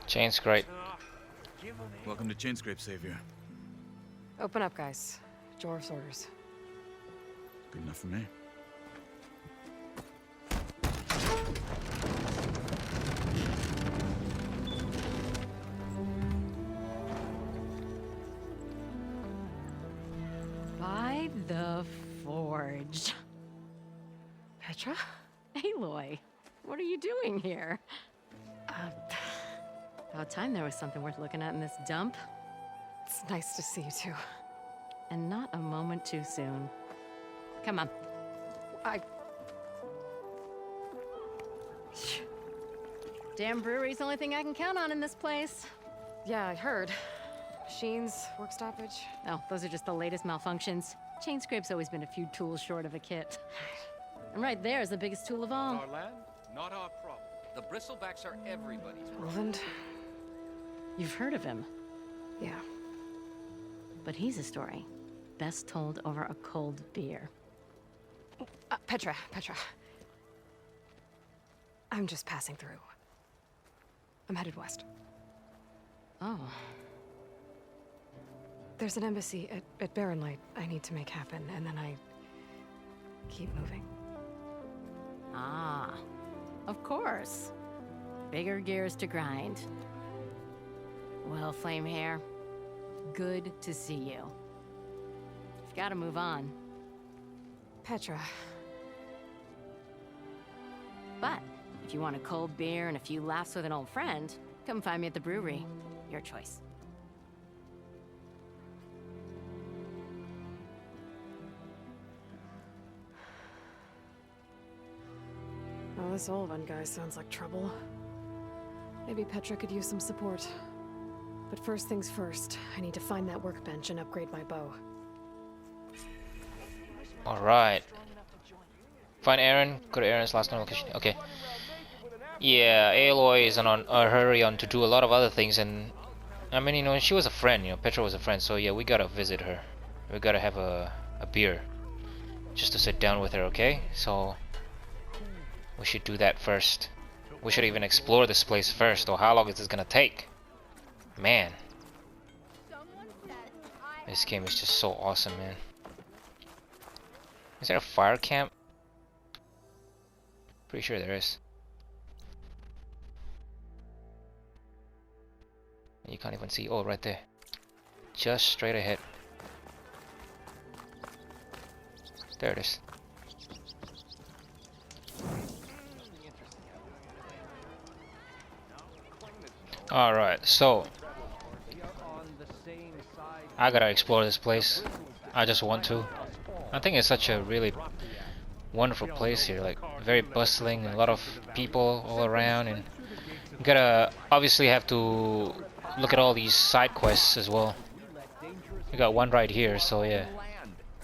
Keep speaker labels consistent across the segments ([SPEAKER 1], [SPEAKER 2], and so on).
[SPEAKER 1] Chainscrape.
[SPEAKER 2] Welcome to Chainscrape, Savior.
[SPEAKER 3] Open up, guys. Jorv's orders.
[SPEAKER 2] Good enough for me.
[SPEAKER 4] By the Forge.
[SPEAKER 3] Petra?
[SPEAKER 4] Aloy, what are you doing here? About time there was something worth looking at in this dump.
[SPEAKER 3] It's nice to see you too.
[SPEAKER 4] And not a moment too soon. Come on. Damn brewery's the only thing I can count on in this place.
[SPEAKER 3] Yeah, I heard. Machines, work stoppage.
[SPEAKER 4] Oh, those are just the latest malfunctions. Chainscrape's always been a few tools short of a kit. And right there is the biggest tool of all.
[SPEAKER 5] Our land, not our problem. The bristlebacks are everybody's problem.
[SPEAKER 3] Roland?
[SPEAKER 4] You've heard of him,
[SPEAKER 3] Yeah.
[SPEAKER 4] but he's a story best told over a cold beer.
[SPEAKER 3] Petra. I'm just passing through. I'm headed west.
[SPEAKER 4] Oh,
[SPEAKER 3] There's an embassy at Barren Light I need to make happen, and then I keep moving.
[SPEAKER 4] ah, of course. Bigger gears to grind. Well, Flamehair, good to see you. You've got to move on.
[SPEAKER 3] Petra.
[SPEAKER 4] But if you want a cold beer and a few laughs with an old friend, come find me at the brewery. Your choice.
[SPEAKER 3] Well, this old one guy sounds like trouble. Maybe Petra could use some support. But first things first, I need to find that workbench and upgrade my bow.
[SPEAKER 1] Alright. Find Aaron. Go to Aaron's last known location. Okay. Yeah, Aloy is on a hurry on to do a lot of other things, and I mean, you know, she was a friend, you know, Petra was a friend, so yeah, we gotta visit her. We gotta have a beer. Just to sit down with her, okay? So we should do that first. We should even explore this place first, or how long is this gonna take? Man. This game is just so awesome, man. Is there a fire camp? Pretty sure there is. You can't even see. Oh, right there. Just straight ahead. There it is. Alright, so I gotta explore this place. I just want to. I think it's such a really wonderful place here, like very bustling and a lot of people all around, and you gotta obviously have to look at all these side quests as well. We got one right here, so yeah.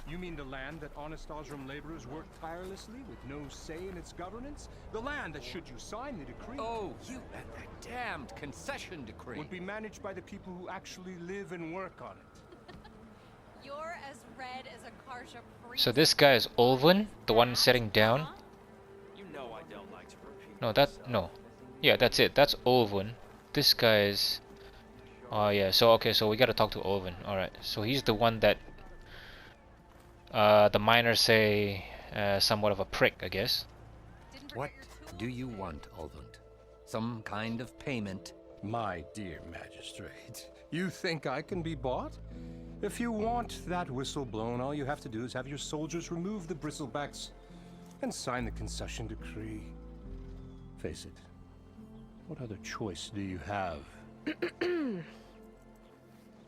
[SPEAKER 6] You mean the land that honest Osram laborers work tirelessly with no say in its governance? The land that, should you sign the decree,
[SPEAKER 5] Oh, you and that damned concession decree.
[SPEAKER 6] would be managed by the people who actually live and work on it.
[SPEAKER 7] You're as red as a Karsha priest.
[SPEAKER 1] So this guy is Olvin, the one sitting down.
[SPEAKER 5] You know I don't like to repeat.
[SPEAKER 1] No. Yeah, that's it. That's Olvin. This guy is. Oh yeah. So okay. So we gotta talk to Olvin. All right. So he's the one that the miners say somewhat of a prick, I guess.
[SPEAKER 5] What do you want, Olvund? Some kind of payment?
[SPEAKER 6] My dear magistrate, you think I can be bought? If you want that whistle blown, all you have to do is have your soldiers remove the bristlebacks and sign the concession decree. Face it, what other choice do you have?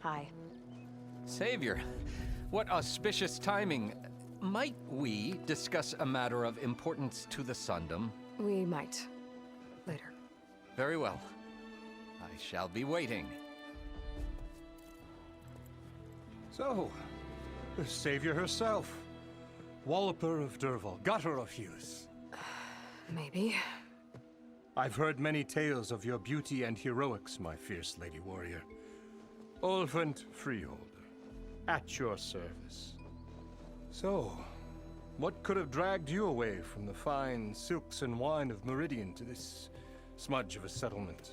[SPEAKER 3] Hi.
[SPEAKER 5] Savior, what auspicious timing. Might we discuss a matter of importance to the Sundom?
[SPEAKER 3] We might. Later.
[SPEAKER 5] Very well. I shall be waiting.
[SPEAKER 6] So, the savior herself. Walloper of Derval, gutter of Hughes.
[SPEAKER 3] Maybe.
[SPEAKER 6] I've heard many tales of your beauty and heroics, my fierce lady warrior. Olfant Freeholder, at your service. So, what could have dragged you away from the fine silks and wine of Meridian to this smudge of a settlement?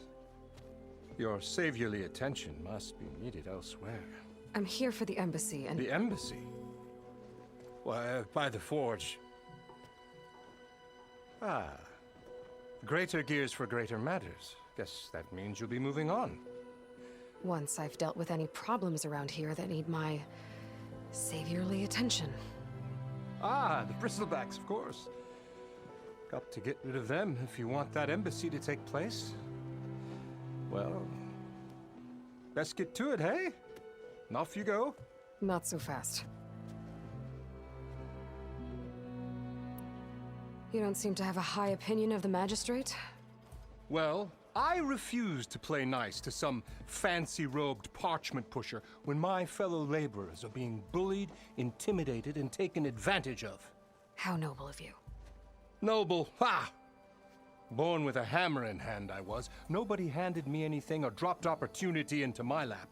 [SPEAKER 6] Your saviorly attention must be needed elsewhere.
[SPEAKER 3] I'm here for the embassy and...
[SPEAKER 6] The embassy? Why, by the forge. Ah. Greater gears for greater matters. Guess that means you'll be moving on.
[SPEAKER 3] Once I've dealt with any problems around here that need my saviorly attention.
[SPEAKER 6] Ah, the bristlebacks, of course. Got to get rid of them if you want that embassy to take place. Well, best get to it, hey? And off you go.
[SPEAKER 3] Not so fast. You don't seem to have a high opinion of the magistrate?
[SPEAKER 6] Well, I refuse to play nice to some fancy-robed parchment pusher when my fellow laborers are being bullied, intimidated, and taken advantage of.
[SPEAKER 3] How noble of you.
[SPEAKER 6] Noble, ha! Born with a hammer in hand, I was. Nobody handed me anything or dropped opportunity into my lap.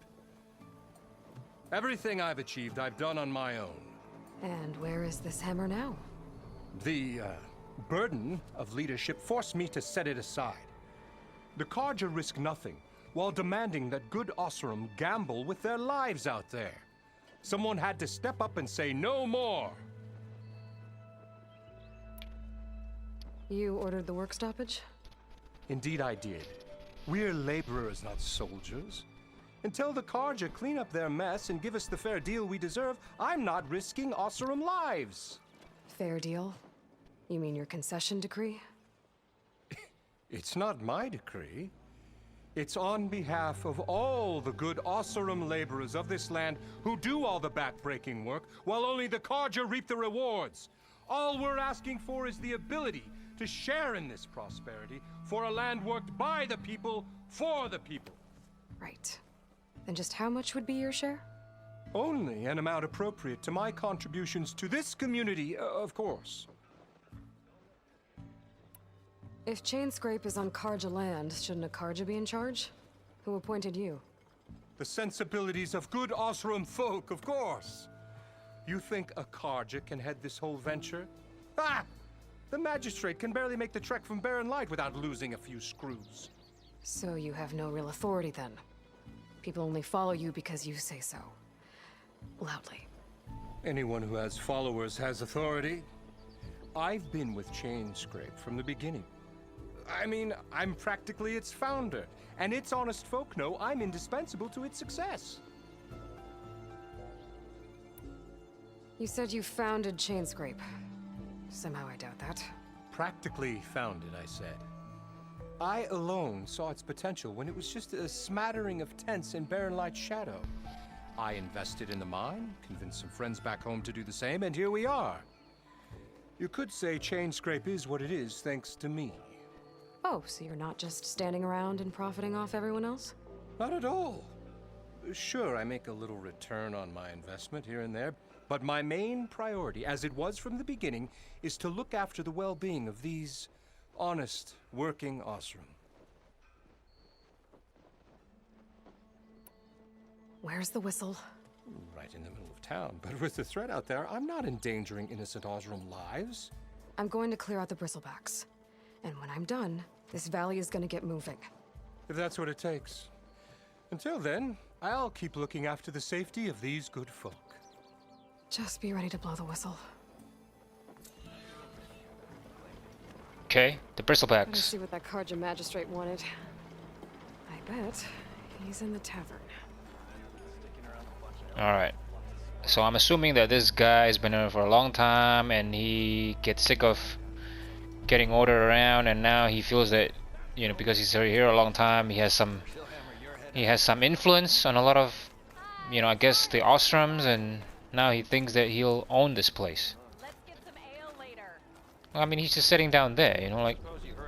[SPEAKER 6] Everything I've achieved, I've done on my own.
[SPEAKER 3] And where is this hammer now?
[SPEAKER 6] The, burden of leadership forced me to set it aside. The Carja risk nothing, while demanding that good Osram gamble with their lives out there. Someone had to step up and say no more.
[SPEAKER 3] You ordered the work stoppage?
[SPEAKER 6] Indeed I did. We're laborers, not soldiers. Until the Carja clean up their mess and give us the fair deal we deserve, I'm not risking Osram lives.
[SPEAKER 3] Fair deal? You mean your concession decree?
[SPEAKER 6] It's not my decree. It's on behalf of all the good Osram laborers of this land who do all the back-breaking work, while only the Carja reap the rewards. All we're asking for is the ability to share in this prosperity for a land worked by the people, for the people.
[SPEAKER 3] Right. Then just how much would be your share?
[SPEAKER 6] Only an amount appropriate to my contributions to this community, of course.
[SPEAKER 3] If Chainscrape is on Carja land, shouldn't a Carja be in charge? Who appointed you?
[SPEAKER 6] The sensibilities of good Osram folk, of course. You think a Carja can head this whole venture? Ah! The magistrate can barely make the trek from Barren Light without losing a few screws.
[SPEAKER 3] So you have no real authority then? People only follow you because you say so. Loudly.
[SPEAKER 6] Anyone who has followers has authority. I've been with Chainscrape from the beginning. I mean, I'm practically its founder, and its honest folk know I'm indispensable to its success.
[SPEAKER 3] You said you founded Chainscrape. Somehow I doubt that.
[SPEAKER 6] Practically founded, I said. I alone saw its potential when it was just a smattering of tents in Barren Light's shadow. I invested in the mine, convinced some friends back home to do the same, and here we are. You could say Chainscrape is what it is thanks to me.
[SPEAKER 3] Oh, so you're not just standing around and profiting off everyone else?
[SPEAKER 6] Not at all. Sure, I make a little return on my investment here and there, but my main priority, as it was from the beginning, is to look after the well-being of these honest, working Osram.
[SPEAKER 3] Where's the whistle?
[SPEAKER 6] Right in the middle of town, but with the threat out there, I'm not endangering innocent Osram lives.
[SPEAKER 3] I'm going to clear out the bristlebacks. And when I'm done, this valley is gonna get moving.
[SPEAKER 6] If that's what it takes. Until then, I'll keep looking after the safety of these good folk.
[SPEAKER 3] Just be ready to blow the whistle.
[SPEAKER 1] Okay, the
[SPEAKER 3] Let's
[SPEAKER 1] bristlebacks.
[SPEAKER 3] see what that Carja magistrate wanted. I bet he's in the tavern.
[SPEAKER 1] Alright. So I'm assuming that this guy's been here for a long time and he gets sick of getting ordered around, and now he feels that, you know, because he's here a long time, he has some influence on a lot of, you know, I guess the Ostrams, and now he thinks that he'll own this place.
[SPEAKER 7] Let's get some ale later.
[SPEAKER 1] Well, I mean, he's just sitting down there, you know, like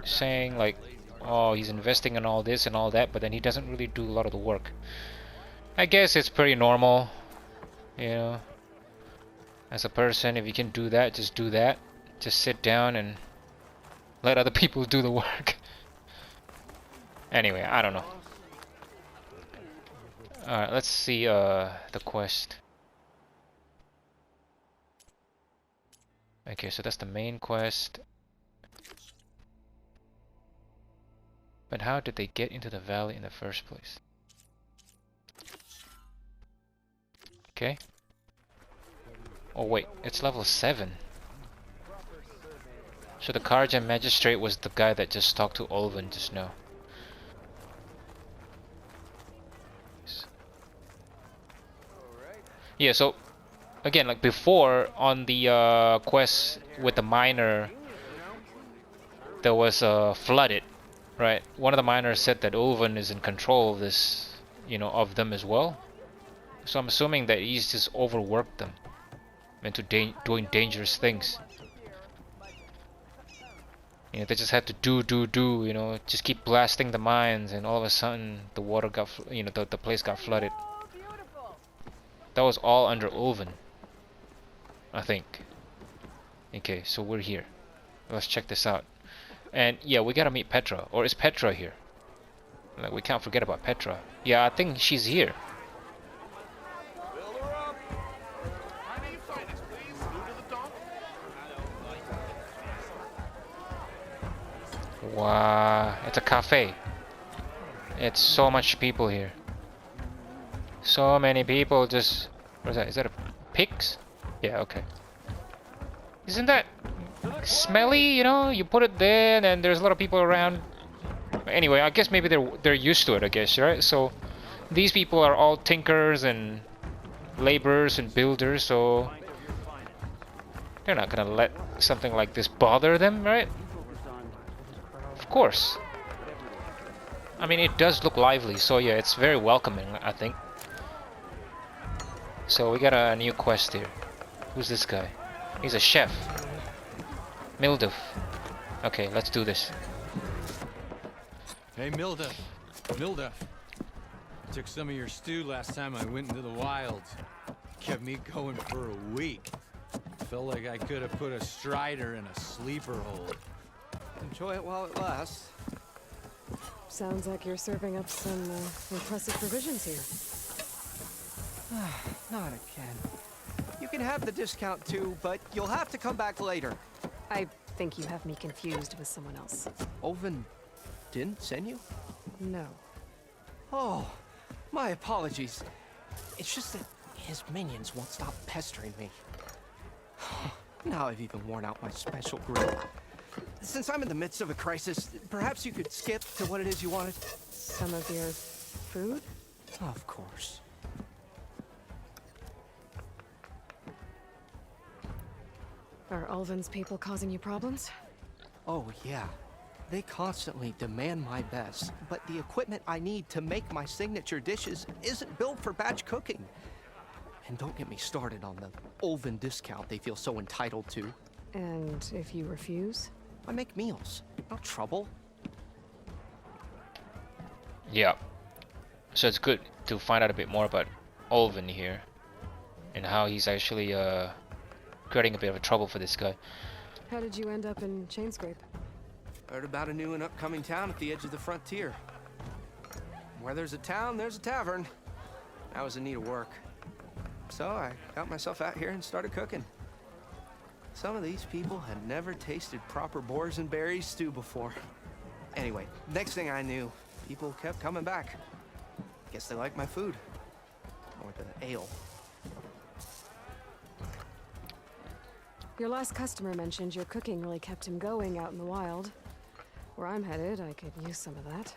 [SPEAKER 1] saying like, oh, he's investing in all this and all that, but then he doesn't really do a lot of the work. I guess it's pretty normal, you know, as a person. If you can do that, just do that. Just sit down and let other people do the work. Anyway, I don't know. Alright, let's see the quest. Okay, so that's the main quest. But how did they get into the valley in the first place? Okay. Oh wait, it's level 7. So the Karajan Magistrate was the guy that just talked to Olvin just now. Yeah, so again, like before on the quest with the miner, there was flooded, right? One of the miners said that Olvin is in control of this, you know, of them as well. So I'm assuming that he's just overworked them into doing dangerous things. You know, they just had to do, you know, just keep blasting the mines, and all of a sudden the water got, you know, the place got flooded. That was all under Ulven, I think. Okay, so we're here. Let's check this out. And yeah, we gotta meet Petra. Or is Petra here? Like, we can't forget about Petra. Yeah, I think she's here. Wow, it's a cafe. It's so much people here. So many people just... What is that? Is that a pigs? Yeah, okay. Isn't that smelly, you know? You put it there and there's a lot of people around. Anyway, I guess maybe they're used to it, I guess, right? So these people are all tinkers and laborers and builders, so they're not gonna let something like this bother them, right? Of course. I mean, it does look lively, so yeah, it's very welcoming, I think. So we got a new quest here. Who's this guy? He's a chef. Milduf. Okay, let's do this.
[SPEAKER 8] Hey, Milduf. Milduf. Took some of your stew last time I went into the wilds. Kept me going for a week. Felt like I could have put a strider in a sleeper hold.
[SPEAKER 9] Enjoy it while it lasts.
[SPEAKER 3] Sounds like you're serving up some impressive provisions here.
[SPEAKER 9] Not again. You can have the discount too, but you'll have to come back later.
[SPEAKER 3] I think you have me confused with someone else.
[SPEAKER 9] Olvin didn't send you?
[SPEAKER 3] No.
[SPEAKER 9] Oh, my apologies. It's just that his minions won't stop pestering me. Now I've even worn out my special grill. Since I'm in the midst of a crisis, perhaps you could skip to what it is you wanted?
[SPEAKER 3] Some of your food?
[SPEAKER 9] Of course.
[SPEAKER 3] Are Ulvin's people causing you problems?
[SPEAKER 9] Oh, yeah. They constantly demand my best, but the equipment I need to make my signature dishes isn't built for batch cooking. And don't get me started on the Ulvin discount they feel so entitled to.
[SPEAKER 3] And if you refuse?
[SPEAKER 9] I make meals. No trouble.
[SPEAKER 1] Yeah. So it's good to find out a bit more about Ulvin here. And how he's actually creating a bit of a trouble for this guy.
[SPEAKER 3] How did you end up in Chainscrape?
[SPEAKER 9] Heard about a new and upcoming town at the edge of the frontier. Where there's a town, there's a tavern. I was in need of work. So I got myself out here and started cooking. Some of these people had never tasted proper boars and berries stew before. Anyway, next thing I knew, people kept coming back. Guess they liked my food. Or the ale.
[SPEAKER 3] Your last customer mentioned your cooking really kept him going out in the wild. Where I'm headed, I could use some of that.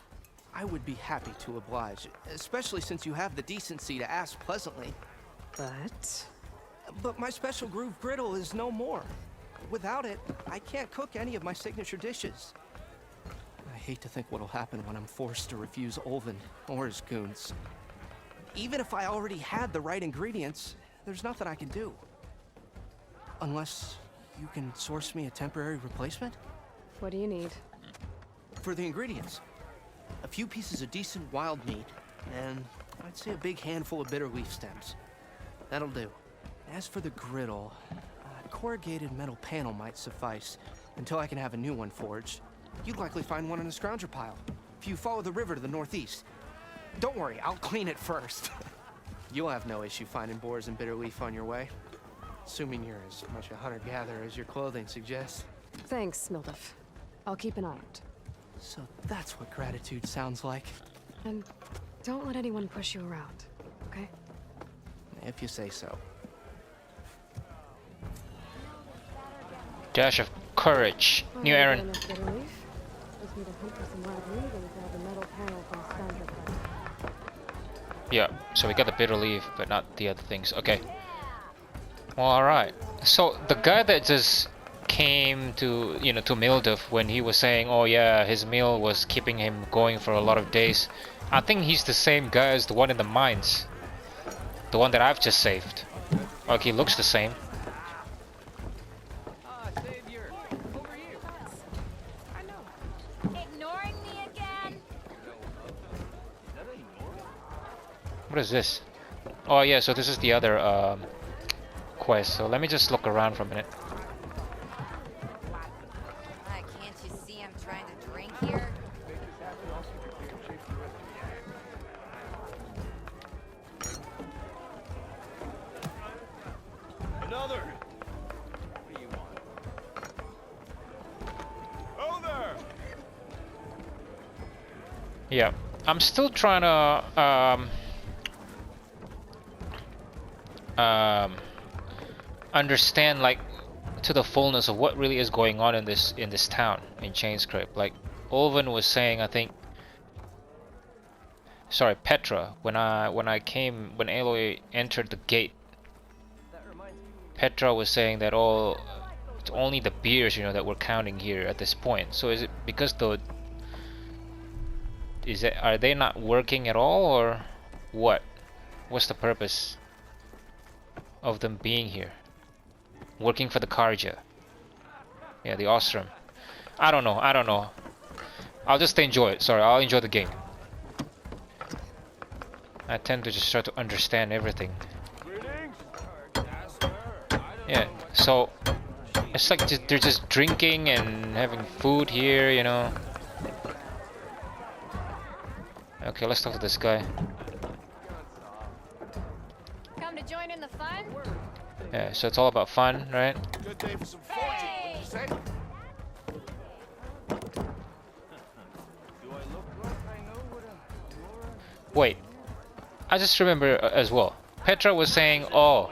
[SPEAKER 9] I would be happy to oblige, especially since you have the decency to ask pleasantly. But my special groove griddle is no more. Without it, I can't cook any of my signature dishes. I hate to think what'll happen when I'm forced to refuse Ulvin or his goons. Even if I already had the right ingredients, there's nothing I can do. Unless you can source me a temporary replacement?
[SPEAKER 3] What do you need?
[SPEAKER 9] For the ingredients, a few pieces of decent wild meat, and I'd say a big handful of bitter leaf stems. That'll do. As for the griddle, a corrugated metal panel might suffice until I can have a new one forged. You'd likely find one in a scrounger pile if you follow the river to the northeast. Don't worry, I'll clean it first. You'll have no issue finding boars and bitter leaf on your way. Assuming you're as much a hunter-gatherer as your clothing suggests.
[SPEAKER 3] Thanks, Milduf. I'll keep an eye out.
[SPEAKER 9] So that's what gratitude sounds like.
[SPEAKER 3] And don't let anyone push you around, okay?
[SPEAKER 9] If you say so.
[SPEAKER 1] Dash of courage.
[SPEAKER 3] Oh,
[SPEAKER 1] New
[SPEAKER 3] you
[SPEAKER 1] Aaron.
[SPEAKER 3] got enough bitter leaf? Just need to hunt for some wild weed and grab the metal panel from Scoundrel Cut.
[SPEAKER 1] Yeah, so we got the bitter leaf, but not the other things. Okay. Well, alright. So the guy that just came to, you know, to Milduf when he was saying, oh yeah, his meal was keeping him going for a lot of days. I think he's the same guy as the one in the mines. The one that I've just saved. Like, he looks the same.
[SPEAKER 5] Savior, over here.
[SPEAKER 7] Ignoring me again?
[SPEAKER 1] What is this? Oh yeah, so this is the other quest. So let me just look around for a minute.
[SPEAKER 7] Can't you see I'm trying to drink here?
[SPEAKER 10] Another. What do you want? Oh there!
[SPEAKER 1] Yeah, I'm still trying to understand, like, to the fullness of what really is going on in this town in Chainscrape. Like Olvin was saying, I think. Sorry, Petra. When Aloy entered the gate, Petra was saying that it's only the beers, you know, that we're counting here at this point. So is it because are they not working at all, or what? What's the purpose of them being here? Working for the Karja. Yeah, the Ostrom. I don't know. I'll just enjoy it. Sorry, I'll enjoy the game. I tend to just try to understand everything. Yeah, so it's like they're just drinking and having food here, you know. Okay, let's talk to this guy.
[SPEAKER 7] Come to join in the fun?
[SPEAKER 1] Yeah, so it's all about fun, right?
[SPEAKER 10] Good day for some foraging. What'd you say?
[SPEAKER 1] Wait, I just remember as well. Petra was saying, oh,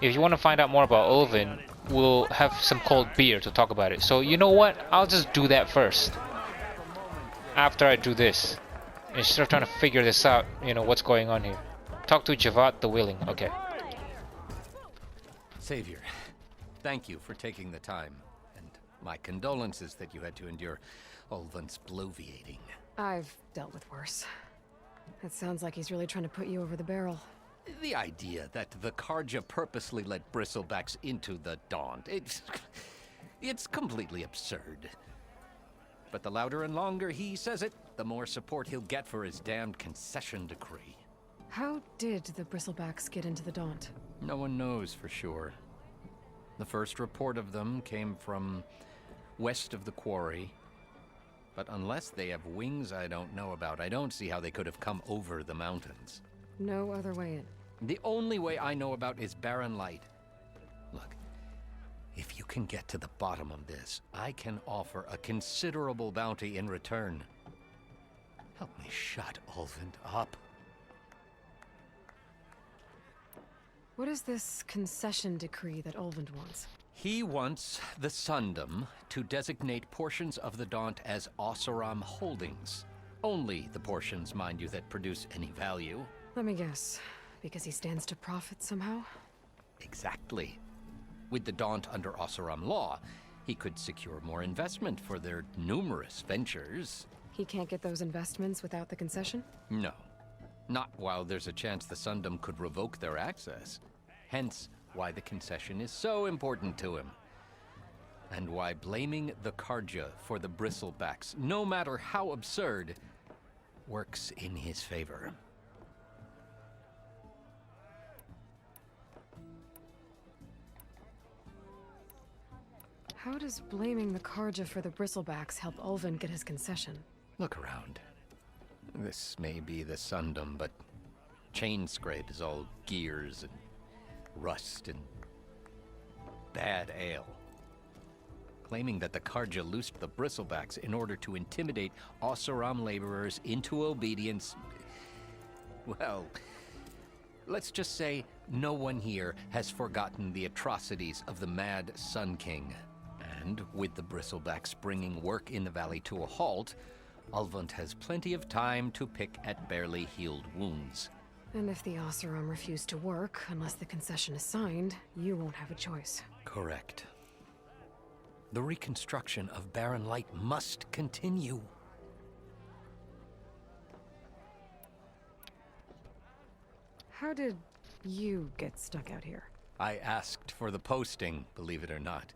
[SPEAKER 1] if you want to find out more about Olvin, we'll have some cold beer to talk about it. So you know what? I'll just do that first. After I do this. Instead of trying to figure this out, you know, what's going on here. Talk to Javat the Willing. Okay.
[SPEAKER 5] Savior, thank you for taking the time. And my condolences that you had to endure Olvin's bloviating.
[SPEAKER 3] I've dealt with worse. It sounds like he's really trying to put you over the barrel.
[SPEAKER 5] The idea that the Karja purposely let bristlebacks into the Daunt, it's completely absurd. But the louder and longer he says it, the more support he'll get for his damned concession decree.
[SPEAKER 3] How did the Bristlebacks get into the Daunt?
[SPEAKER 5] No one knows for sure. The first report of them came from west of the quarry. But unless they have wings I don't know about, I don't see how they could have come over the mountains.
[SPEAKER 3] No other way in.
[SPEAKER 5] The only way I know about is barren light. Look, if you can get to the bottom of this, I can offer a considerable bounty in return. Help me shut Olvin up.
[SPEAKER 3] What is this concession decree that Olvin wants?
[SPEAKER 5] He wants the Sundom to designate portions of the Daunt as Oseram holdings. Only the portions, mind you, that produce any value.
[SPEAKER 3] Let me guess. Because he stands to profit somehow?
[SPEAKER 5] Exactly. With the Daunt under Oseram law, he could secure more investment for their numerous ventures.
[SPEAKER 3] He can't get those investments without the concession?
[SPEAKER 5] No. Not while there's a chance the Sundom could revoke their access. Hence, why the concession is so important to him. And why blaming the Karja for the bristlebacks, no matter how absurd, works in his favor.
[SPEAKER 3] How does blaming the Karja for the Bristlebacks help Olvin get his concession?
[SPEAKER 5] Look around. This may be the Sundom, but Chainscrape is all gears and rust and bad ale. claiming that the Karja loosed the bristlebacks in order to intimidate Oseram laborers into obedience. Well, let's just say no one here has forgotten the atrocities of the Mad Sun King. And with the bristlebacks bringing work in the valley to a halt, Ulvund has plenty of time to pick at barely healed wounds.
[SPEAKER 3] And if the Oseram refuse to work, unless the concession is signed, you won't have a choice.
[SPEAKER 5] Correct. The reconstruction of Barren Light must continue.
[SPEAKER 3] How did you get stuck out here?
[SPEAKER 5] I asked for the posting, believe it or not.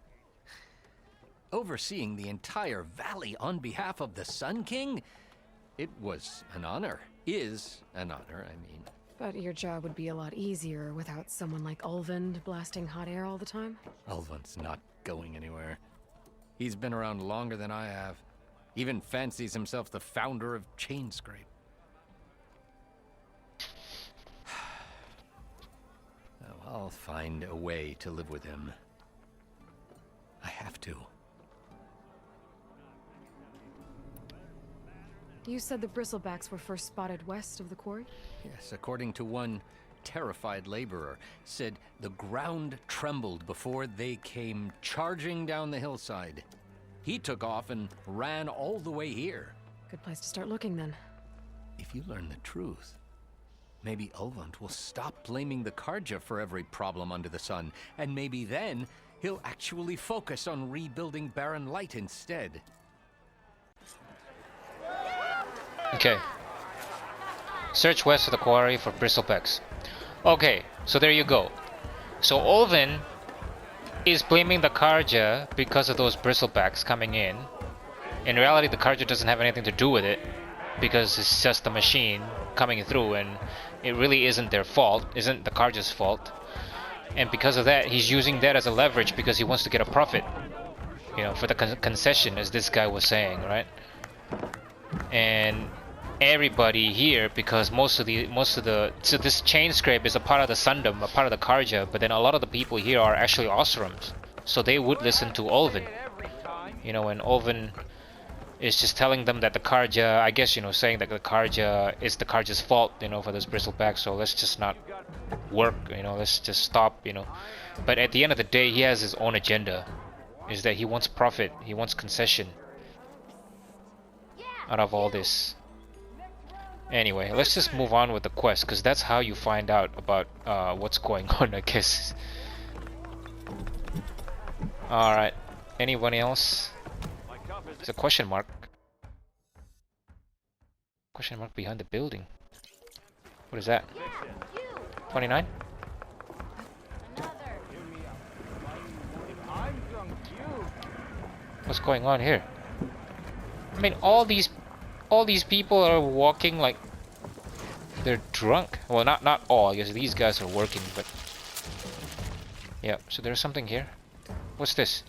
[SPEAKER 5] Overseeing the entire valley on behalf of the Sun King? It was an honor. Is an honor, I mean.
[SPEAKER 3] But your job would be a lot easier without someone like Ulvund blasting hot air all the time?
[SPEAKER 5] Ulvund's not going anywhere. He's been around longer than I have. Even fancies himself the founder of Chainscrape. Oh, I'll find a way to live with him. I have to.
[SPEAKER 3] You said the bristlebacks were first spotted west of the quarry?
[SPEAKER 5] Yes, according to one terrified laborer, said the ground trembled before they came charging down the hillside. He took off and ran all the way here.
[SPEAKER 3] Good place to start looking, then.
[SPEAKER 5] If you learn the truth, maybe Ulvund will stop blaming the Karja for every problem under the sun, and maybe then he'll actually focus on rebuilding Barren Light instead.
[SPEAKER 1] Okay. Search west of the quarry for bristlebacks. Okay, so there you go. So Ulvund is blaming the Karja because of those bristlebacks coming in. In reality, the Karja doesn't have anything to do with it because it's just the machine coming through, and it really isn't their fault, isn't the Karja's fault. And because of that, he's using that as a leverage because he wants to get a profit, you know, for the concession, as this guy was saying, right? And everybody here, because most of the so this Chainscrape is a part of the Sundom, a part of the Karja, but then a lot of the people here are actually Oserams, so they would listen to Ulvund, you know, and Ulvund is just telling them that the Karja, I guess, you know, saying that the Karja is the Karja's fault, you know, for this bristleback, so let's just not work, you know, let's just stop, you know. But at the end of the day, he has his own agenda, is that he wants profit, he wants concession out of all this. Anyway, let's just move on with the quest, because that's how you find out about what's going on, I guess. Alright, anyone else? It's a question mark. Question mark behind the building. What is that? 29? What's going on here? I mean, all these people are walking like they're drunk. Well, not all. I guess these guys are working, but yeah. So there's something here. What's this?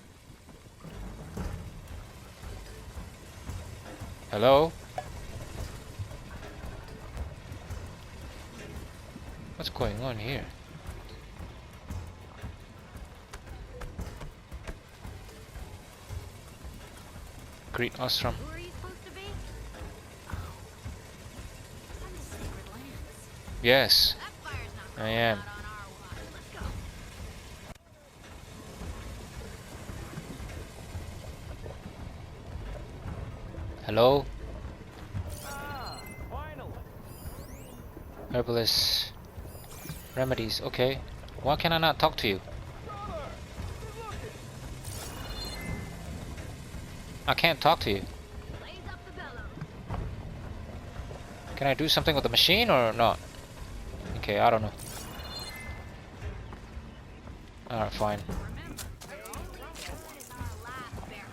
[SPEAKER 1] Hello? What's going on here? Great Ostrom.
[SPEAKER 4] Who are you supposed to be? Oh. I'm the Sacred Lands.
[SPEAKER 1] Yes,
[SPEAKER 4] That fire's not
[SPEAKER 1] I
[SPEAKER 4] going
[SPEAKER 1] am.
[SPEAKER 4] out on our watch. Let's go.
[SPEAKER 1] Hello?
[SPEAKER 10] Finally.
[SPEAKER 1] Herbalist. Remedies. Okay. Why can I not talk to you? I can't talk to you.
[SPEAKER 4] Blaze up the bellows.
[SPEAKER 1] Can I do something with the machine or not? Okay, I don't know. Alright, fine.
[SPEAKER 4] Remember, this is our last barrel.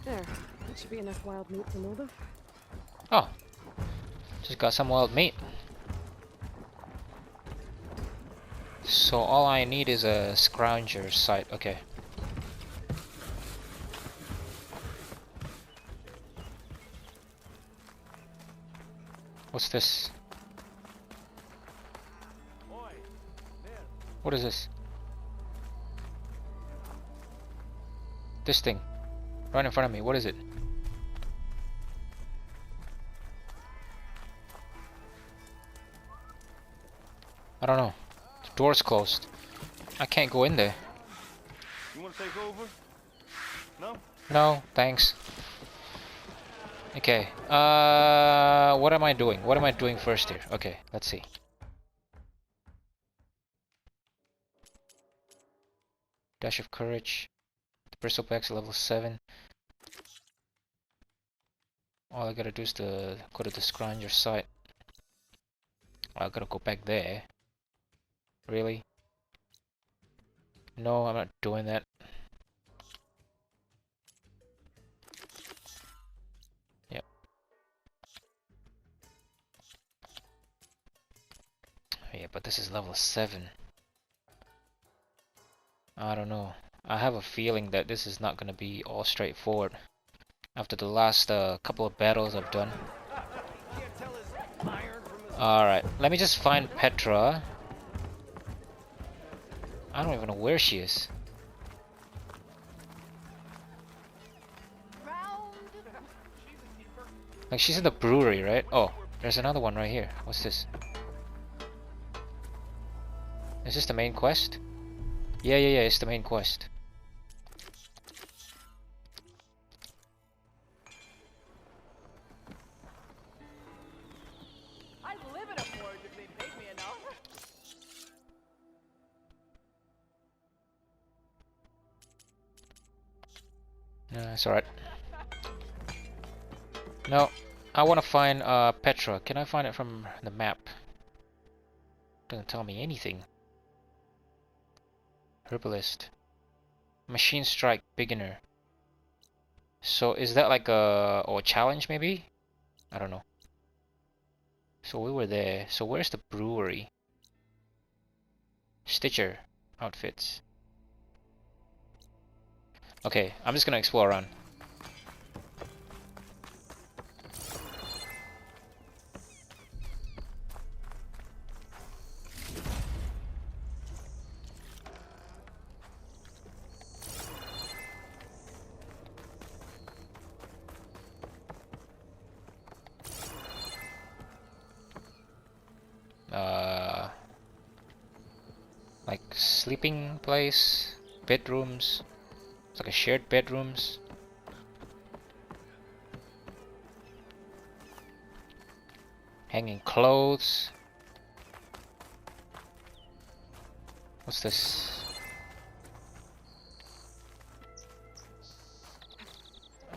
[SPEAKER 3] There. That should be enough wild meat for Mulder.
[SPEAKER 1] Oh. Just got some wild meat. So all I need is a scrounger site. Okay. What's What's this? What is this? This thing. Right in front of me. What is it? I don't know. The door's closed. I can't go in there.
[SPEAKER 10] You want to take over? No?
[SPEAKER 1] No, thanks. Okay. What am I doing? What am I doing first here? Okay, let's see. Dash of courage. The bristleback's level 7. All I gotta do is to go to the scavenger site. I gotta go back there. Really? No, I'm not doing that. Yep. Yeah, but this is level 7. I don't know. I have a feeling that this is not gonna be all straightforward. After the last couple of battles I've done. Alright, let me just find Petra. I don't even know where she is. Like, she's in the brewery, right? Oh, there's another one right here. What's this? Is this the main quest? Yeah, it's the main quest.
[SPEAKER 11] I'd live in a forge if they paid me enough.
[SPEAKER 1] No, it's alright. No, I want to find Petra. Can I find it from the map? Doesn't tell me anything. Herbalist. Machine strike beginner. So is that like a challenge maybe? I don't know. So we were there. So where's the brewery? Stitcher outfits. Okay, I'm just gonna explore around. Like sleeping place, bedrooms. It's like a shared bedrooms. Hanging clothes. What's this?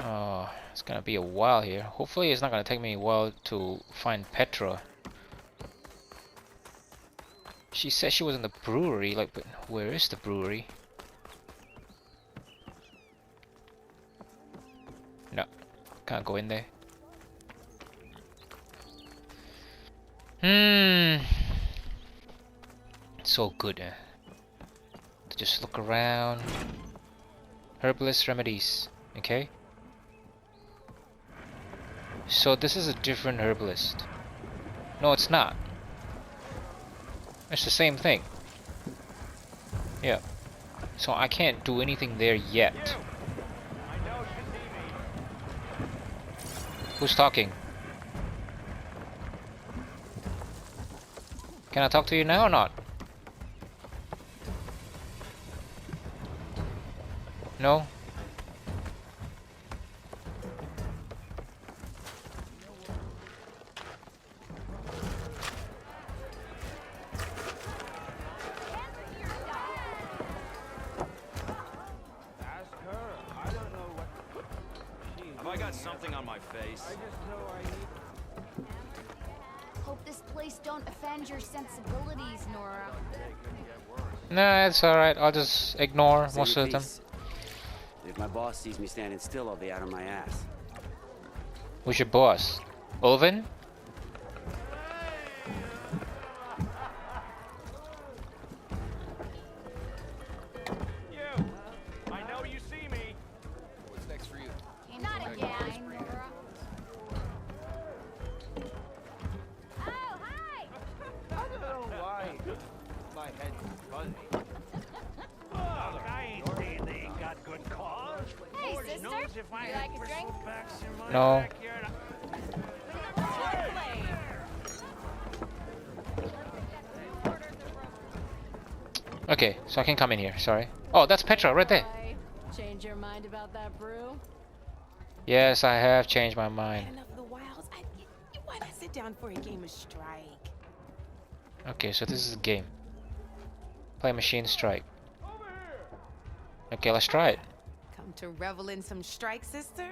[SPEAKER 1] Oh, it's gonna be a while here. Hopefully it's not gonna take me a while to find Petra. She said she was in the brewery, like, but where is the brewery? No, can't go in there. It's so good to just look around. Herbalist remedies, okay? So this is a different herbalist. No, it's not. It's the same thing. Yeah. So I can't do anything there yet. Who's talking? Can I talk to you now or not? No?
[SPEAKER 10] I got something on my face.
[SPEAKER 7] Hope this place don't offend your sensibilities, Nora.
[SPEAKER 1] Nah, it's alright. I'll just ignore
[SPEAKER 12] Say
[SPEAKER 1] most
[SPEAKER 12] your
[SPEAKER 1] of them.
[SPEAKER 12] piece. If my boss sees me standing still, I'll be out of my ass.
[SPEAKER 1] Who's your boss? Ulvin?
[SPEAKER 10] You! I know you see me!
[SPEAKER 8] What's next for you?
[SPEAKER 7] Not again, Nora.
[SPEAKER 10] Look, I ain't saying they ain't got good cause.
[SPEAKER 7] Hey,
[SPEAKER 10] Lord
[SPEAKER 7] sister,
[SPEAKER 10] knows if I
[SPEAKER 7] you
[SPEAKER 10] had
[SPEAKER 7] like a drink?
[SPEAKER 10] bristlebacks in my
[SPEAKER 1] No.
[SPEAKER 10] backyard,
[SPEAKER 1] Okay, so I can come in here. Sorry. Oh, that's Petra right there.
[SPEAKER 4] Why? Change your mind about that brew?
[SPEAKER 1] Yes, I have changed my mind.
[SPEAKER 11] Had enough of the wilds. Why not sit down for a game of strike?
[SPEAKER 1] Okay, so this is a game. Play Machine Strike. Okay, let's try it.
[SPEAKER 11] Come to revel in some strike, sister?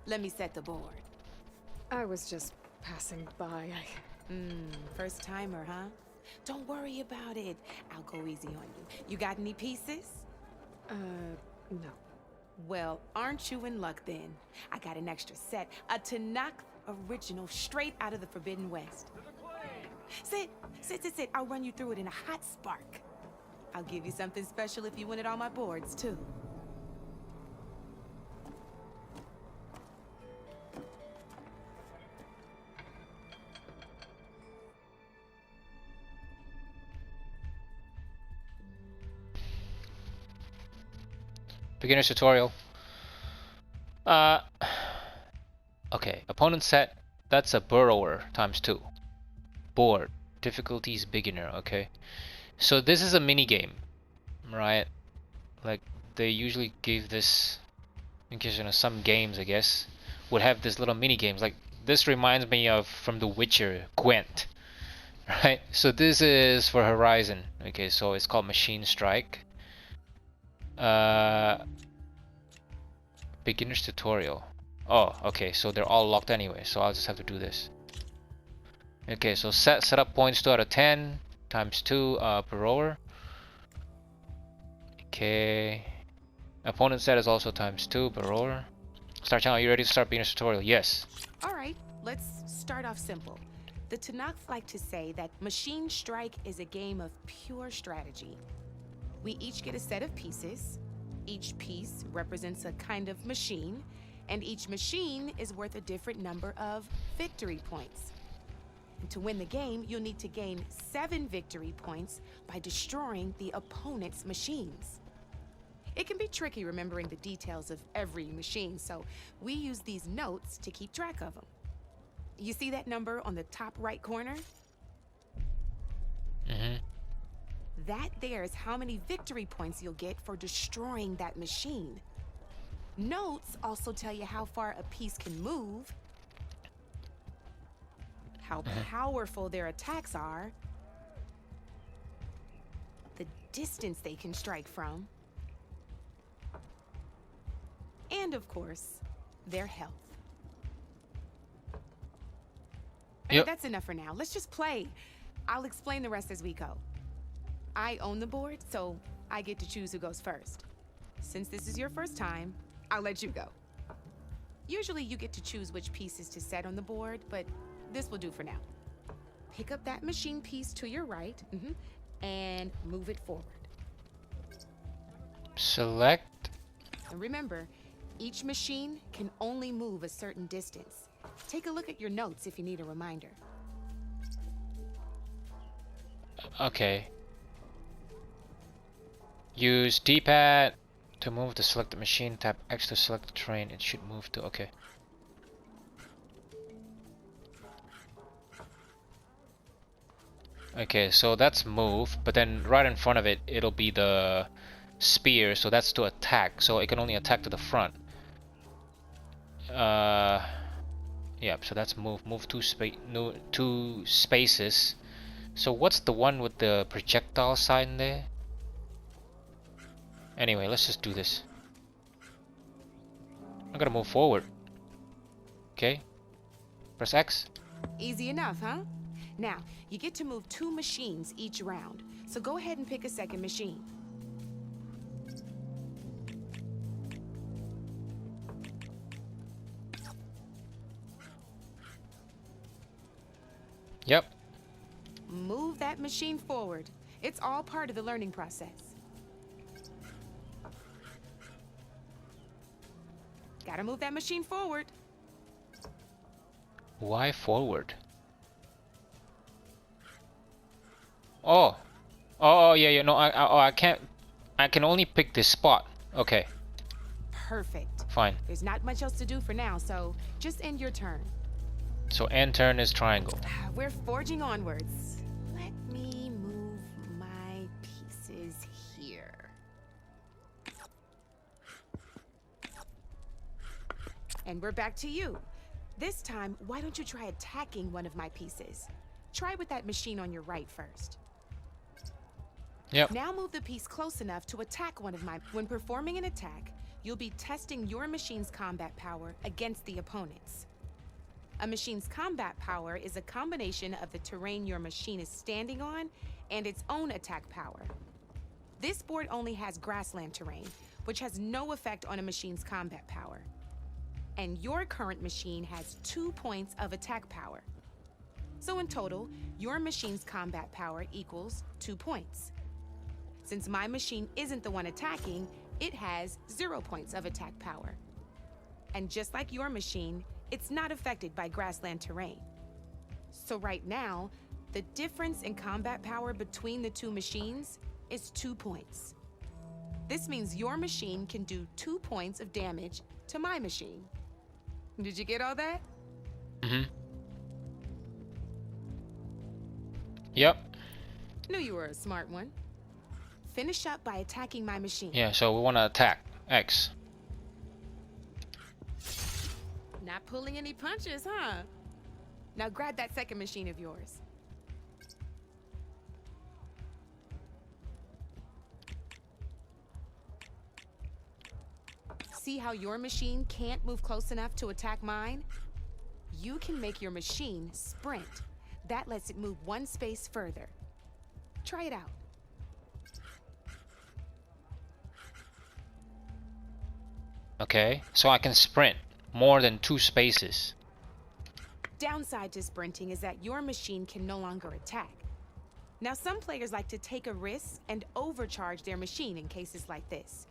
[SPEAKER 11] Let me set the board.
[SPEAKER 3] I was just passing by.
[SPEAKER 11] First timer, huh? Don't worry about it. I'll go easy on you. You got any pieces?
[SPEAKER 3] No.
[SPEAKER 11] Well, aren't you in luck then? I got an extra set, a Tanakh original straight out of the Forbidden West. Sit. I'll run you through it in a hot spark. I'll give you something special if you win it on my boards, too.
[SPEAKER 1] Beginner's tutorial. Okay, opponent set, that's a burrower ×2. Board, difficulty is beginner, okay. So this is a mini game, right? Like they usually give this, because you know some games I guess would have this little mini games. Like this reminds me of from The Witcher, Gwent, right? So this is for Horizon. Okay, so it's called Machine Strike. Beginner's tutorial. Oh, okay, so they're all locked anyway, so I'll just have to do this. Okay, so setup points 2 out of 10 ×2 per rower. Okay, opponent set is also ×2 per rower. Start channel. Are you ready to start beginner's tutorial? Yes.
[SPEAKER 11] All right, let's start off simple. The Tanakhs like to say that Machine Strike is a game of pure strategy. We each get a set of pieces. Each piece represents a kind of machine, and each machine is worth a different number of victory points. And to win the game, you'll need to gain 7 victory points by destroying the opponent's machines. It can be tricky remembering the details of every machine, so we use these notes to keep track of them. You see that number on the top right corner? That there is how many victory points you'll get for destroying that machine. Notes also tell you how far a piece can move, how powerful their attacks are, the distance they can strike from, and of course, their health.
[SPEAKER 1] Yep.
[SPEAKER 11] That's enough for now. Let's just play. I'll explain the rest as we go. I own the board, so I get to choose who goes first. Since this is your first time, I'll let you go. Usually you get to choose which pieces to set on the board, but this will do for now. Pick up that machine piece to your right, and move it forward.
[SPEAKER 1] Select.
[SPEAKER 11] And remember, each machine can only move a certain distance. Take a look at your notes if you need a reminder.
[SPEAKER 1] Okay. Use D-pad to move the selected machine. Tap X to select the train. It should move to. Okay. Okay, so that's move, but then right in front of it, it'll be the spear. So that's to attack. So it can only attack to the front. Yep. So that's move. Move two spaces. So what's the one with the projectile sign there? Anyway, let's just do this. I'm gonna move forward. Okay. Press X.
[SPEAKER 11] Easy enough, huh? Now, you get to move 2 machines each round. So go ahead and pick a second machine.
[SPEAKER 1] Yep.
[SPEAKER 11] Move that machine forward. It's all part of the learning process. Gotta move that machine forward.
[SPEAKER 1] Why forward? Oh. Oh, yeah, yeah. No, I can't. I can only pick this spot. Okay.
[SPEAKER 11] Perfect.
[SPEAKER 1] Fine.
[SPEAKER 11] There's not much else to do for now, so just end your turn.
[SPEAKER 1] So end turn is triangle.
[SPEAKER 11] We're forging onwards. Let me move my pieces here. And we're back to you. This time, why don't you try attacking one of my pieces? Try with that machine on your right first.
[SPEAKER 1] Yep.
[SPEAKER 11] Now move the piece close enough to attack one of my... When performing an attack, you'll be testing your machine's combat power against the opponent's. A machine's combat power is a combination of the terrain your machine is standing on and its own attack power. This board only has grassland terrain, which has no effect on a machine's combat power. And your current machine has 2 points of attack power. So in total, your machine's combat power equals 2 points. Since my machine isn't the one attacking, it has 0 points of attack power. And just like your machine, it's not affected by grassland terrain. So right now, the difference in combat power between the two machines is 2 points. This means your machine can do 2 points of damage to my machine. Did you get all that?
[SPEAKER 1] Mm-hmm. Yep.
[SPEAKER 11] Knew you were a smart one. Finish up by attacking my machine.
[SPEAKER 1] Yeah, so we want to attack X.
[SPEAKER 11] Not pulling any punches, huh? Now grab that second machine of yours. See how your machine can't move close enough to attack mine? You can make your machine sprint. That lets it move 1 space further. Try it out.
[SPEAKER 1] Okay, so I can sprint more than 2 spaces.
[SPEAKER 11] Downside to sprinting is that your machine can no longer attack. Now, some players like to take a risk and overcharge their machine in cases like this.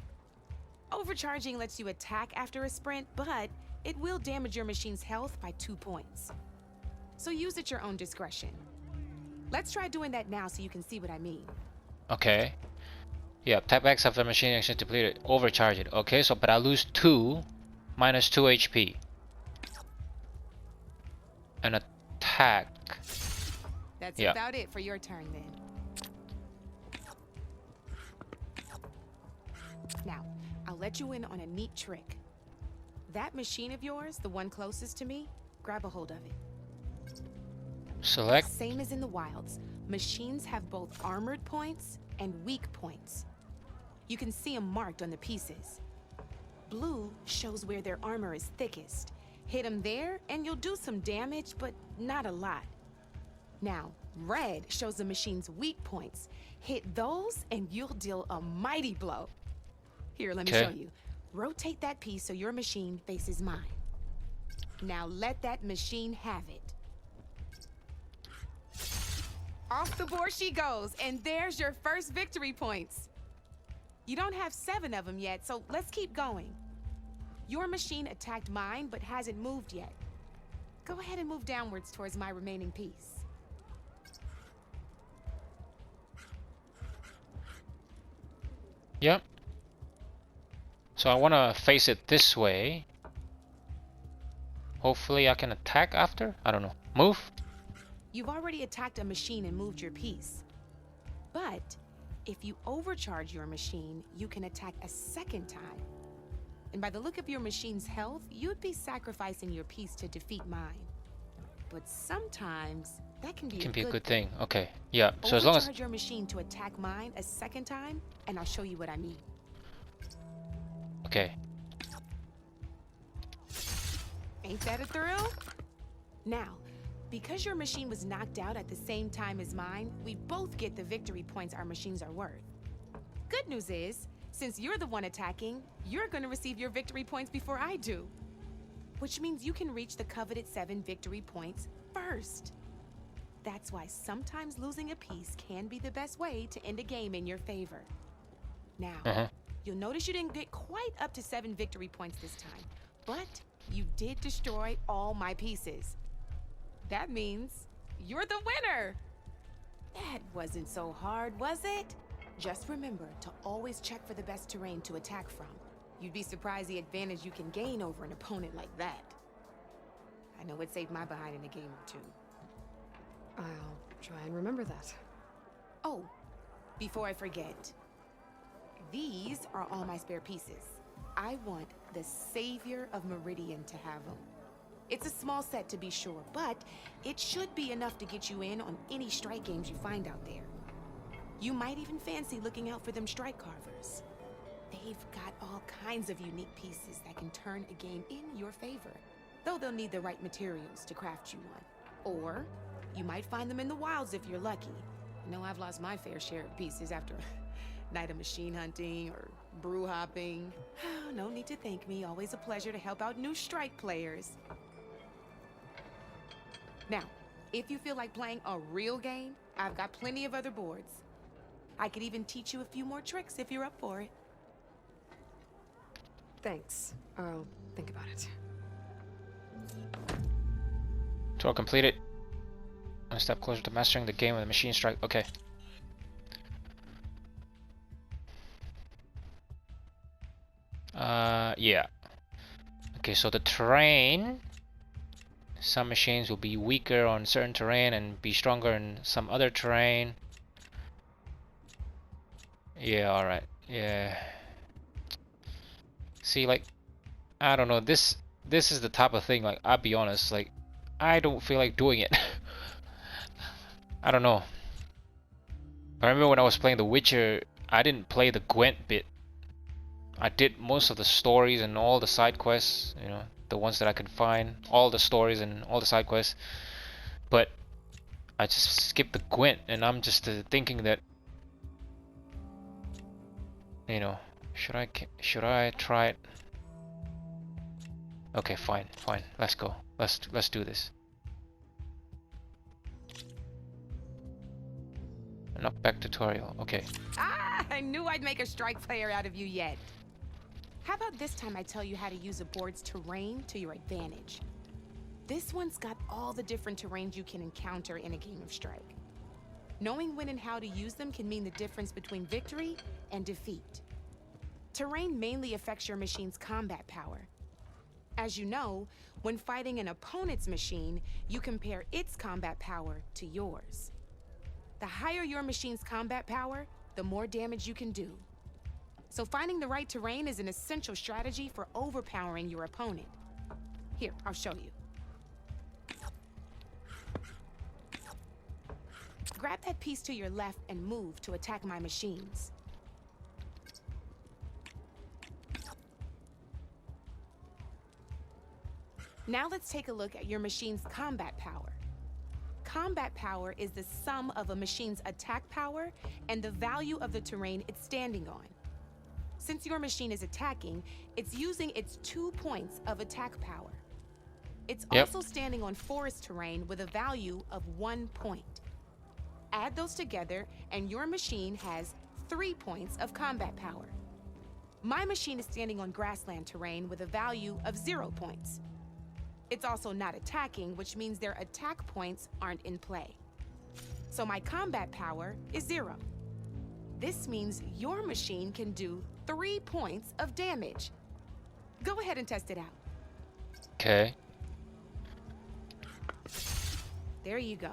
[SPEAKER 11] Overcharging lets you attack after a sprint, but it will damage your machine's health by 2 points. So use at your own discretion. Let's try doing that now so you can see what I mean.
[SPEAKER 1] Okay. Yeah, tap X after machine action depleted. Overcharge it. Okay, so but I lose 2 minus 2 HP. And attack.
[SPEAKER 11] That's
[SPEAKER 1] Yeah.
[SPEAKER 11] about it for your turn then. Now, I'll let you in on a neat trick. That machine of yours, the one closest to me, grab a hold of it.
[SPEAKER 1] Select.
[SPEAKER 11] Same as in the wilds, machines have both armored points and weak points. You can see them marked on the pieces. Blue shows where their armor is thickest. Hit them there and you'll do some damage, but not a lot. Now, red shows the machine's weak points. Hit those and you'll deal a mighty blow. Here, let me show you. Rotate that piece so your machine faces mine. Now let that machine have it. Off the board she goes, and there's your first victory points. You don't have 7 of them yet, so let's keep going. Your machine attacked mine, but hasn't moved yet. Go ahead and move downwards towards my remaining piece.
[SPEAKER 1] Yep. So I want to face it this way. Hopefully I can attack after? I don't know. Move?
[SPEAKER 11] You've already attacked a machine and moved your piece. But if you overcharge your machine, you can attack a second time. And by the look of your machine's health, you'd be sacrificing your piece to defeat mine. But sometimes that can be
[SPEAKER 1] a good thing. Okay. Yeah. So as long as
[SPEAKER 11] overcharge your machine to attack mine a second time, and I'll show you what I mean.
[SPEAKER 1] Okay.
[SPEAKER 11] Ain't that a thrill? Now, because your machine was knocked out at the same time as mine, we both get the victory points our machines are worth. Good news is, since you're the one attacking, you're gonna receive your victory points before I do. Which means you can reach the coveted 7 victory points first. That's why sometimes losing a piece can be the best way to end a game in your favor. Now, you'll notice you didn't get quite up to 7 victory points this time, but you did destroy all my pieces. That means you're the winner. That wasn't so hard, was it? Just remember to always check for the best terrain to attack from. You'd be surprised the advantage you can gain over an opponent like that. I know it saved my behind in a game or two.
[SPEAKER 3] I'll try and remember that.
[SPEAKER 11] Oh, before I forget, these are all my spare pieces. I want the Savior of Meridian to have them. It's a small set to be sure, but it should be enough to get you in on any strike games you find out there. You might even fancy looking out for them strike carvers. They've got all kinds of unique pieces that can turn a game in your favor, though they'll need the right materials to craft you one. Or you might find them in the wilds if you're lucky. I know I've lost my fair share of pieces after a night of machine hunting or brew hopping. No need to thank me. Always a pleasure to help out new strike players. Now, if you feel like playing a real game, I've got plenty of other boards. I could even teach you a few more tricks if you're up for it.
[SPEAKER 3] Thanks. I'll think about it.
[SPEAKER 1] Tour completed. One step closer to mastering the game with a machine strike. Okay. Yeah. Okay, so the terrain. Some machines will be weaker on certain terrain and be stronger in some other terrain. Yeah, alright. Yeah. See, like, I don't know. This is the type of thing, like, I'll be honest, like, I don't feel like doing it. I don't know. I remember when I was playing The Witcher, I didn't play the Gwent bit. I did most of the stories and all the side quests, you know, the ones that I could find, all the stories and all the side quests. But I just skipped the Gwent, and I'm just thinking that, you know, should I try it? Okay, fine. Let's go. Let's do this. Knockback tutorial. Okay.
[SPEAKER 11] Ah, I knew I'd make a strike player out of you yet. How about this time I tell you how to use a board's terrain to your advantage? This one's got all the different terrains you can encounter in a game of strike. Knowing when and how to use them can mean the difference between victory and defeat. Terrain mainly affects your machine's combat power. As you know, when fighting an opponent's machine, you compare its combat power to yours. The higher your machine's combat power, the more damage you can do. So finding the right terrain is an essential strategy for overpowering your opponent. Here, I'll show you. Grab that piece to your left and move to attack my machines. Now let's take a look at your machine's combat power. Combat power is the sum of a machine's attack power and the value of the terrain it's standing on. Since your machine is attacking, it's using its 2 points of attack power. It's also standing on forest terrain with a value of 1 point. Add those together and your machine has 3 points of combat power. My machine is standing on grassland terrain with a value of 0 points. It's also not attacking, which means their attack points aren't in play. So my combat power is 0. This means your machine can do 3 points of damage. Go ahead and test it out.
[SPEAKER 1] Okay.
[SPEAKER 11] There you go.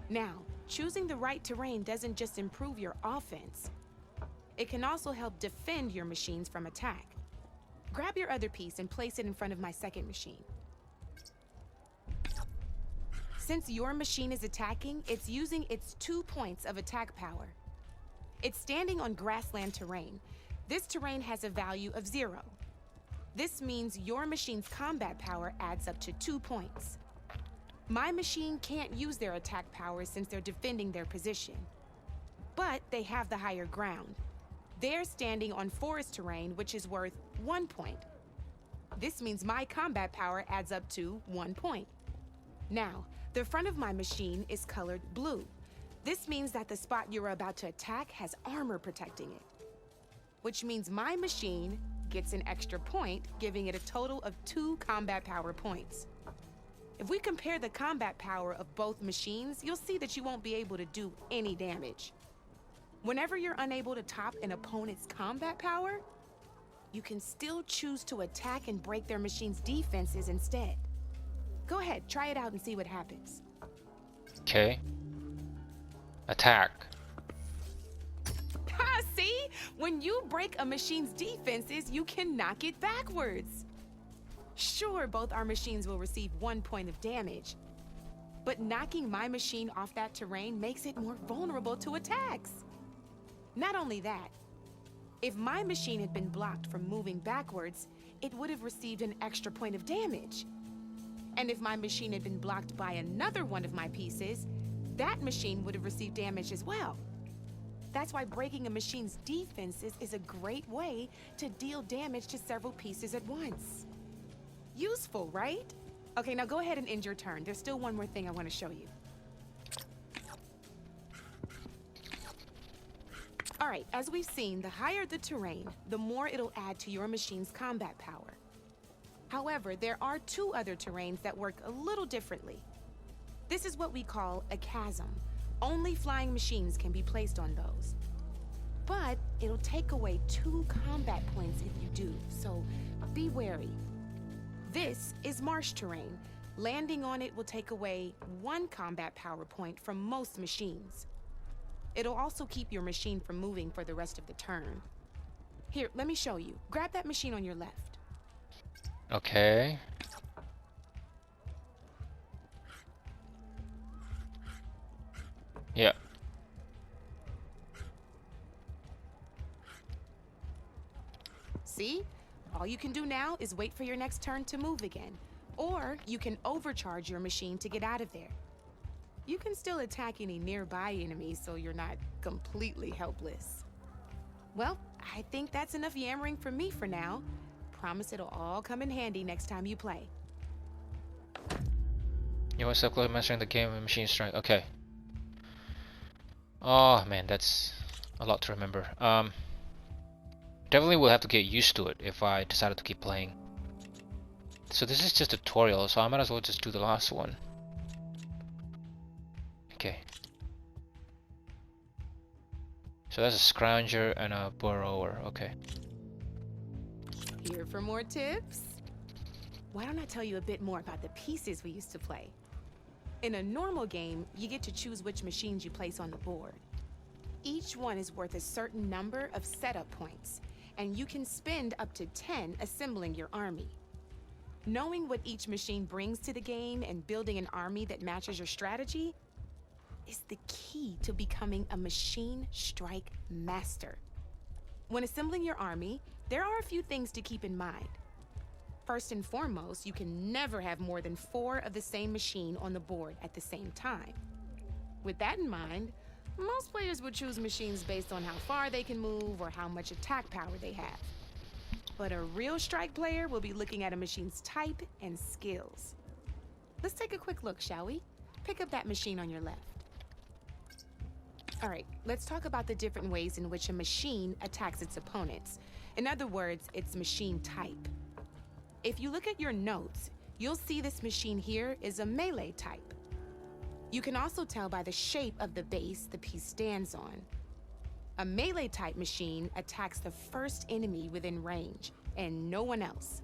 [SPEAKER 11] Now, choosing the right terrain doesn't just improve your offense. It can also help defend your machines from attack. Grab your other piece and place it in front of my second machine. Since your machine is attacking, it's using its 2 points of attack power. It's standing on grassland terrain. This terrain has a value of 0. This means your machine's combat power adds up to 2 points. My machine can't use their attack power since they're defending their position. But they have the higher ground. They're standing on forest terrain, which is worth 1 point. This means my combat power adds up to 1 point. Now, the front of my machine is colored blue. This means that the spot you're about to attack has armor protecting it, which means my machine gets an extra point, giving it a total of 2 combat power points. If we compare the combat power of both machines, you'll see that you won't be able to do any damage. Whenever you're unable to top an opponent's combat power, you can still choose to attack and break their machine's defenses instead. Go ahead, try it out and see what happens.
[SPEAKER 1] Okay. Attack.
[SPEAKER 11] Ha, see? When you break a machine's defenses, you can knock it backwards. Sure, both our machines will receive 1 point of damage, but knocking my machine off that terrain makes it more vulnerable to attacks. Not only that, if my machine had been blocked from moving backwards, it would have received an extra point of damage. And if my machine had been blocked by another one of my pieces, that machine would have received damage as well. That's why breaking a machine's defenses is a great way to deal damage to several pieces at once. Useful, right? Okay, now go ahead and end your turn. There's still one more thing I want to show you. All right, as we've seen, the higher the terrain, the more it'll add to your machine's combat power. However, there are 2 other terrains that work a little differently. This is what we call a chasm. Only flying machines can be placed on those. But it'll take away 2 combat points if you do, so be wary. This is marsh terrain. Landing on it will take away 1 combat power point from most machines. It'll also keep your machine from moving for the rest of the turn. Here, let me show you. Grab that machine on your left.
[SPEAKER 1] Okay. Yeah.
[SPEAKER 11] See? All you can do now is wait for your next turn to move again. Or you can overcharge your machine to get out of there. You can still attack any nearby enemies so you're not completely helpless. Well, I think that's enough yammering for me for now. Promise it'll all come in handy next time you play.
[SPEAKER 1] You want to close mastering the game with machine strength. Okay. Oh man, that's a lot to remember. Definitely will have to get used to it if I decided to keep playing. So this is just a tutorial, so I might as well just do the last one. Okay. So that's a scrounger and a burrower. Okay.
[SPEAKER 11] Here for more tips? Why don't I tell you a bit more about the pieces we used to play? In a normal game, you get to choose which machines you place on the board. Each one is worth a certain number of setup points, and you can spend up to 10 assembling your army. Knowing what each machine brings to the game and building an army that matches your strategy is the key to becoming a machine strike master. When assembling your army, there are a few things to keep in mind. First and foremost, you can never have more than 4 of the same machine on the board at the same time. With that in mind, most players would choose machines based on how far they can move or how much attack power they have. But a real strike player will be looking at a machine's type and skills. Let's take a quick look, shall we? Pick up that machine on your left. All right, let's talk about the different ways in which a machine attacks its opponents. In other words, its machine type. If you look at your notes, you'll see this machine here is a melee type. You can also tell by the shape of the base the piece stands on. A melee type machine attacks the first enemy within range, and no one else.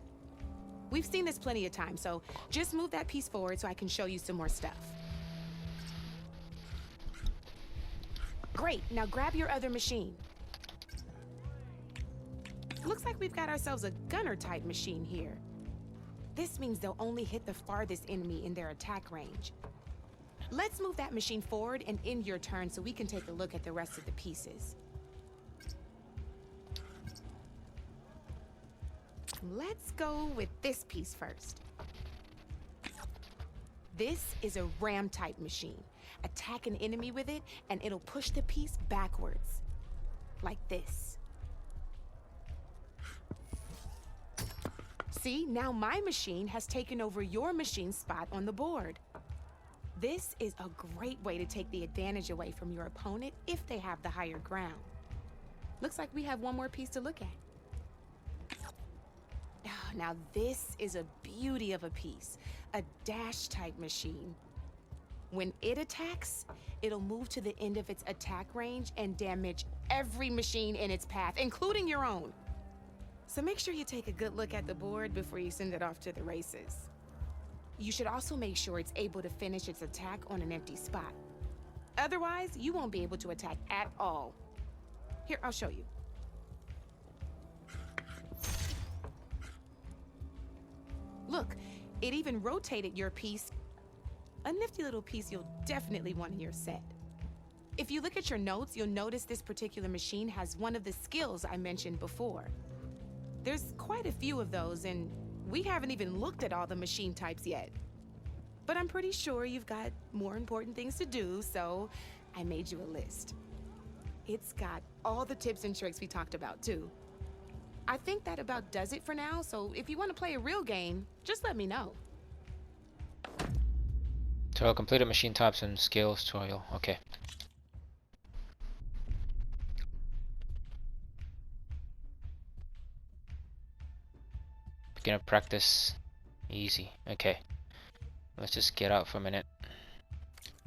[SPEAKER 11] We've seen this plenty of times, so just move that piece forward so I can show you some more stuff. Great, now grab your other machine. Looks like we've got ourselves a gunner type machine here. This means they'll only hit the farthest enemy in their attack range. Let's move that machine forward and end your turn so we can take a look at the rest of the pieces. Let's go with this piece first. This is a ram type machine. Attack an enemy with it and it'll push the piece backwards. Like this. See, now my machine has taken over your machine's spot on the board. This is a great way to take the advantage away from your opponent if they have the higher ground. Looks like we have one more piece to look at. Now this is a beauty of a piece. A dash type machine. When it attacks, it'll move to the end of its attack range and damage every machine in its path, including your own. So make sure you take a good look at the board before you send it off to the races. You should also make sure it's able to finish its attack on an empty spot. Otherwise, you won't be able to attack at all. Here, I'll show you. Look, it even rotated your piece. A nifty little piece you'll definitely want in your set. If you look at your notes, you'll notice this particular machine has one of the skills I mentioned before. There's quite a few of those, and we haven't even looked at all the machine types yet. But I'm pretty sure you've got more important things to do, so I made you a list. It's got all the tips and tricks we talked about, too. I think that about does it for now, so if you want to play a real game, just let me know.
[SPEAKER 1] Tutorial completed, machine types and skills tutorial. Okay. Beginner practice. Easy. Okay. Let's just get out for a minute.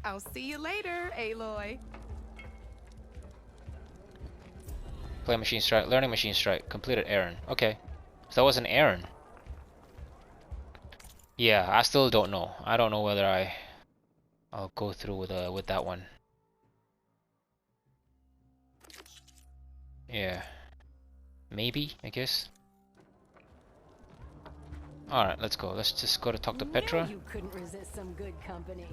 [SPEAKER 11] I'll see you later, Aloy.
[SPEAKER 1] Play machine strike. Learning machine strike. Completed errand. Okay. So that was an errand. Yeah, I still don't know. I don't know whether I'll go through with that one. Yeah. Maybe, I guess. Alright, let's go. Let's just go to talk to Petra.
[SPEAKER 4] You couldn't resist some good company.